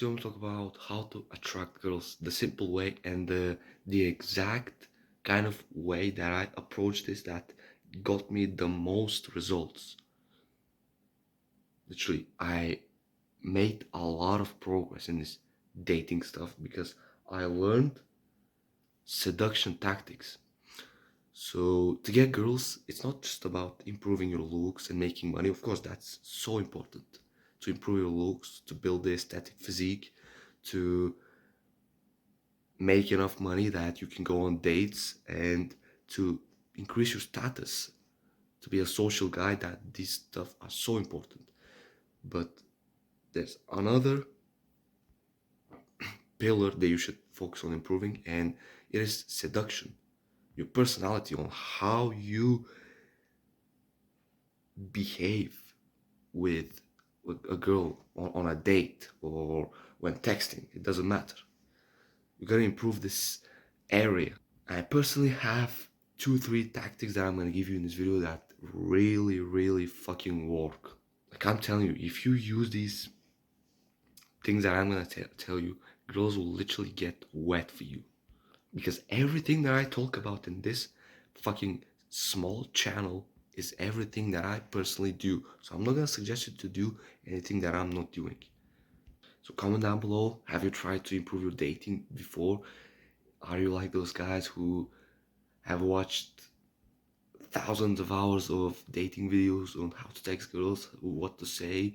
Today I'm talk about how to attract girls, the simple way and the exact kind of way that I approach this that got me the most results. Literally, I made a lot of progress in this dating stuff because I learned seduction tactics. So to get girls, it's not just about improving your looks and making money. Of course, that's so important to improve your looks, to build the aesthetic physique, to make enough money that you can go on dates and to increase your status, to be a social guy, that these stuff are so important. But there's another pillar that you should focus on improving, and it is seduction. Your personality, on how you behave with a girl on a date or when texting. It doesn't matter. You gotta improve this area. I personally have 2, 3 tactics that I'm gonna give you in this video that really fucking work. Like I'm telling you, if you use these things that I'm gonna tell you, girls will literally get wet for you. Because everything that I talk about in this fucking small channel is everything that I personally do. So I'm not gonna suggest you to do anything that I'm not doing. So comment down below, have you tried to improve your dating before? Are you like those guys who have watched thousands of hours of dating videos on how to text girls, what to say?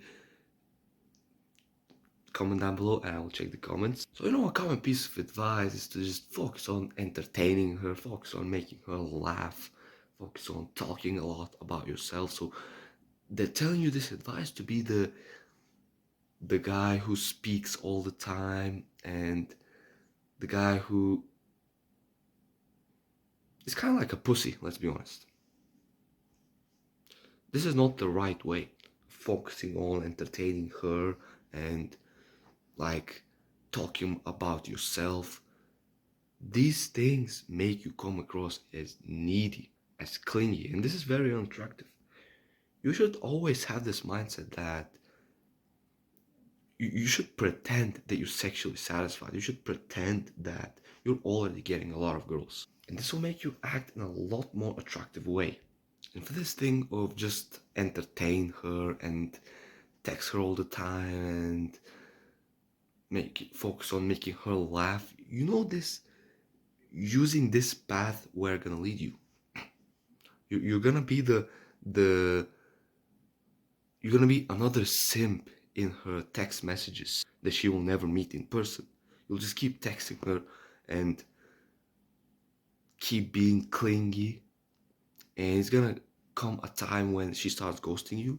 Comment down below and I'll check the comments. So a common piece of advice is to just focus on entertaining her, focus on making her laugh, focus on talking a lot about yourself. So they're telling you this advice to be the guy who speaks all the time and the guy who is kind of like a pussy, let's be honest. This is not the right way. Focusing on entertaining her and like talking about yourself. These things make you come across as needy, as clingy, and this is very unattractive. You should always have this mindset that you should pretend that you're sexually satisfied. You should pretend that you're already getting a lot of girls. And this will make you act in a lot more attractive way. And for this thing of just entertain her and text her all the time and focus on making her laugh, this using this path where gonna lead you. You're gonna be the you're gonna be another simp in her text messages that she will never meet in person. You'll just keep texting her and keep being clingy, and it's gonna come a time when she starts ghosting you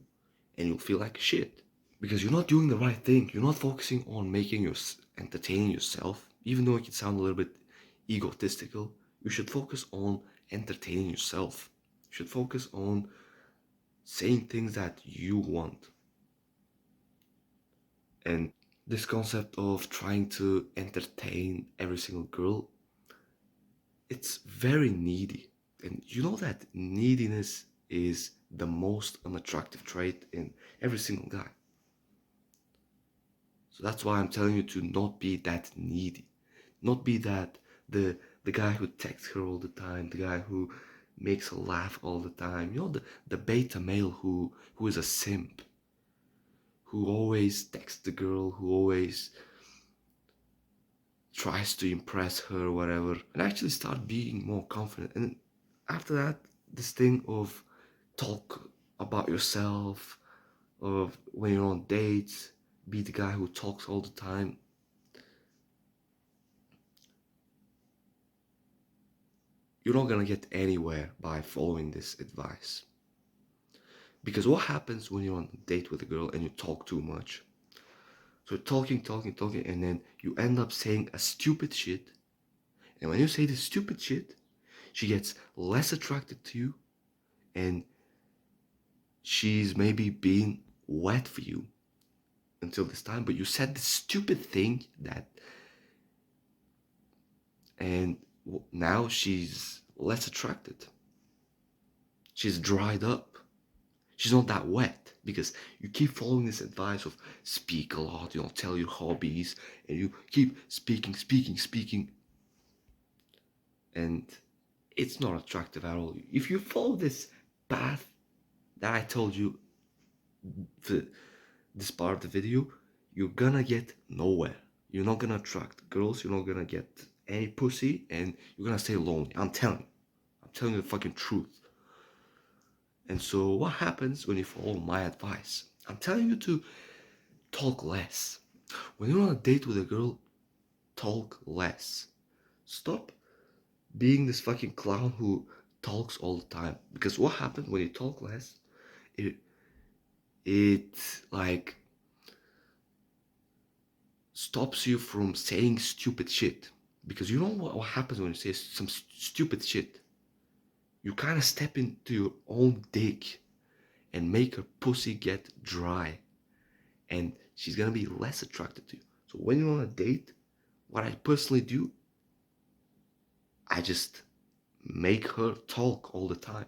and you'll feel like shit because you're not doing the right thing. You're not focusing on making your entertaining yourself, even though it can sound a little bit egotistical. You should focus on entertaining yourself. You should focus on saying things that you want. And this concept of trying to entertain every single girl, it's very needy. And you know that neediness is the most unattractive trait in every single guy. So that's why I'm telling you to not be that needy. Not be that the guy who texts her all the time, the guy who makes her laugh all the time. The beta male who is a simp, who always texts the girl, who always tries to impress her, whatever, and actually start being more confident. And after that, this thing of talk about yourself, of when you're on dates, be the guy who talks all the time. You're not gonna get anywhere by following this advice. Because what happens when you're on a date with a girl and you talk too much? So you're talking, and then you end up saying a stupid shit. And when you say this stupid shit, she gets less attracted to you, and she's maybe being wet for you until this time. But you said this stupid thing and now she's less attracted. She's dried up. She's not that wet because you keep following this advice of speak a lot, tell your hobbies, and you keep speaking, and it's not attractive at all. If you follow this path that I told you, the, this part of the video, you're gonna get nowhere. You're not gonna attract girls, you're not gonna get any pussy, and you're gonna stay lonely. I'm telling you. I'm telling you the fucking truth. And so, what happens when you follow my advice? I'm telling you to talk less. When you're on a date with a girl, talk less. Stop being this fucking clown who talks all the time. Because what happens when you talk less? It it like stops you from saying stupid shit. Because you know what happens when you say some stupid shit? You kind of step into your own dick and make her pussy get dry. And she's gonna be less attracted to you. So when you're on a date, what I personally do, I just make her talk all the time.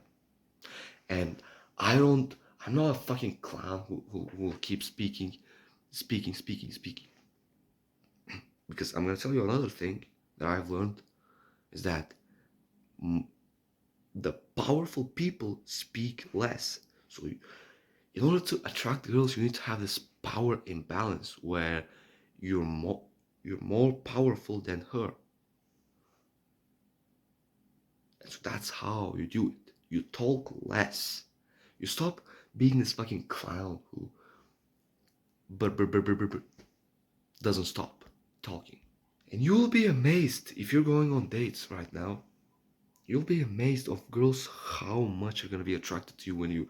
And I'm not a fucking clown who will keep speaking. Because I'm gonna tell you another thing that I've learned is that the powerful people speak less. So in order to attract girls, you need to have this power imbalance where you're more powerful than her. And so that's how you do it. You talk less. You stop being this fucking clown who but doesn't stop talking. And you'll be amazed if you're going on dates right now. You'll be amazed of girls how much are gonna be attracted to you when you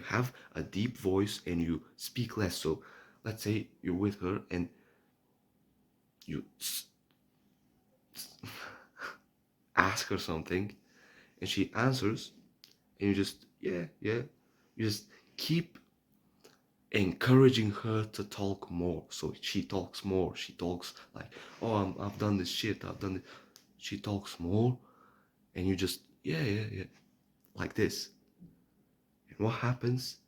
have a deep voice and you speak less. So let's say you're with her and you ask her something and she answers and you just yeah, you just keep encouraging her to talk more. So she talks more. She talks like, oh, I've done this shit. I've done it. She talks more, and you just yeah, like this. And what happens?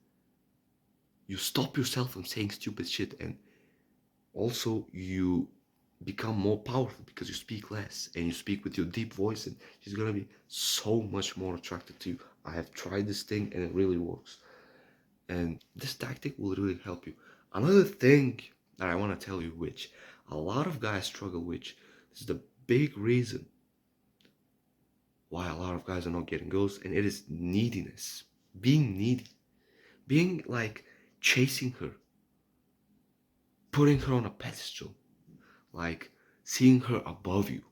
You stop yourself from saying stupid shit, and also you become more powerful because you speak less and you speak with your deep voice, and she's gonna be so much more attracted to you. I have tried this thing and it really works. And this tactic will really help you. Another thing that I want to tell you, which a lot of guys struggle with, this is the big reason why a lot of guys are not getting girls, and it is neediness. Being needy. Being like chasing her, putting her on a pedestal, like seeing her above you.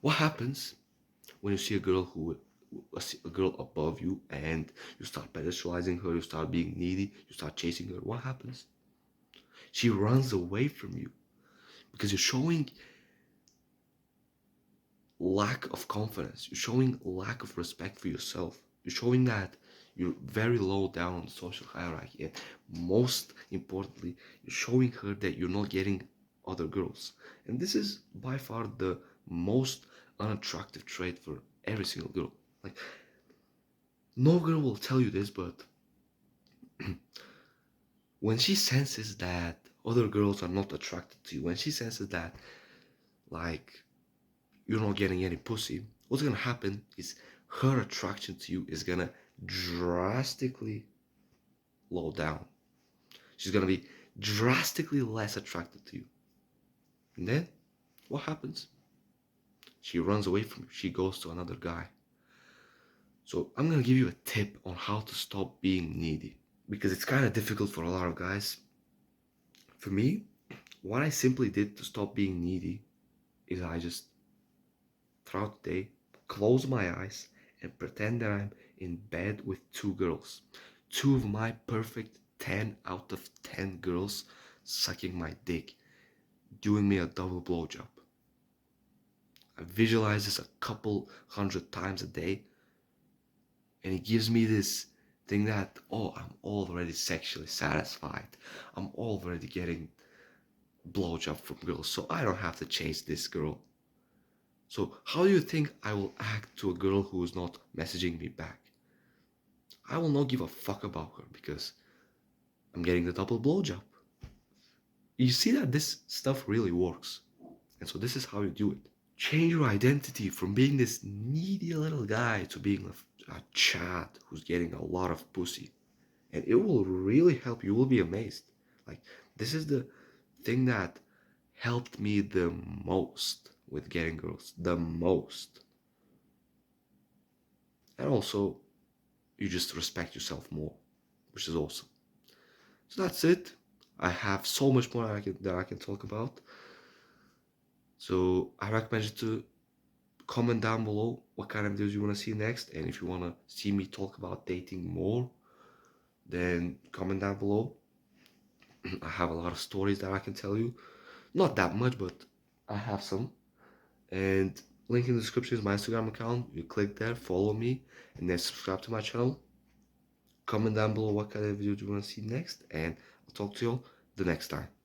What happens when you see a girl above you and you start pedestalizing her, you start being needy, you start chasing her? What happens? She runs away from you because you're showing lack of confidence. You're showing lack of respect for yourself. You're showing that you're very low down on the social hierarchy. And most importantly, you're showing her that you're not getting other girls. And this is by far the most unattractive trait for every single girl. Like, no girl will tell you this, but when she senses that other girls are not attracted to you, when she senses that, like, you're not getting any pussy, what's gonna happen is her attraction to you is gonna drastically low down. She's gonna be drastically less attracted to you. And then what happens? She runs away from you. She goes to another guy. So I'm gonna give you a tip on how to stop being needy, because it's kind of difficult for a lot of guys. For me, what I simply did to stop being needy is I just throughout the day close my eyes and pretend that I'm in bed with two girls. Two of my perfect 10 out of 10 girls sucking my dick, doing me a double blowjob. I visualize this a couple hundred times a day, and it gives me this thing that, oh, I'm already sexually satisfied. I'm already getting blowjob from girls, so I don't have to chase this girl. So how do you think I will act to a girl who is not messaging me back? I will not give a fuck about her because I'm getting the double blowjob. You see that this stuff really works. And so this is how you do it. Change your identity from being this needy little guy to being a Chad who's getting a lot of pussy. And it will really help. You will be amazed. Like, this is the thing that helped me the most with getting girls. The most. And also, you just respect yourself more, which is awesome. So that's it. I have so much more that I can talk about. So I recommend you to comment down below what kind of videos you want to see next, and if you want to see me talk about dating more, then comment down below. I have a lot of stories that I can tell you. Not that much, but I have some. And link in the description is my Instagram account. You click there, follow me, and then subscribe to my channel. Comment down below what kind of videos you want to see next, and I'll talk to you all the next time.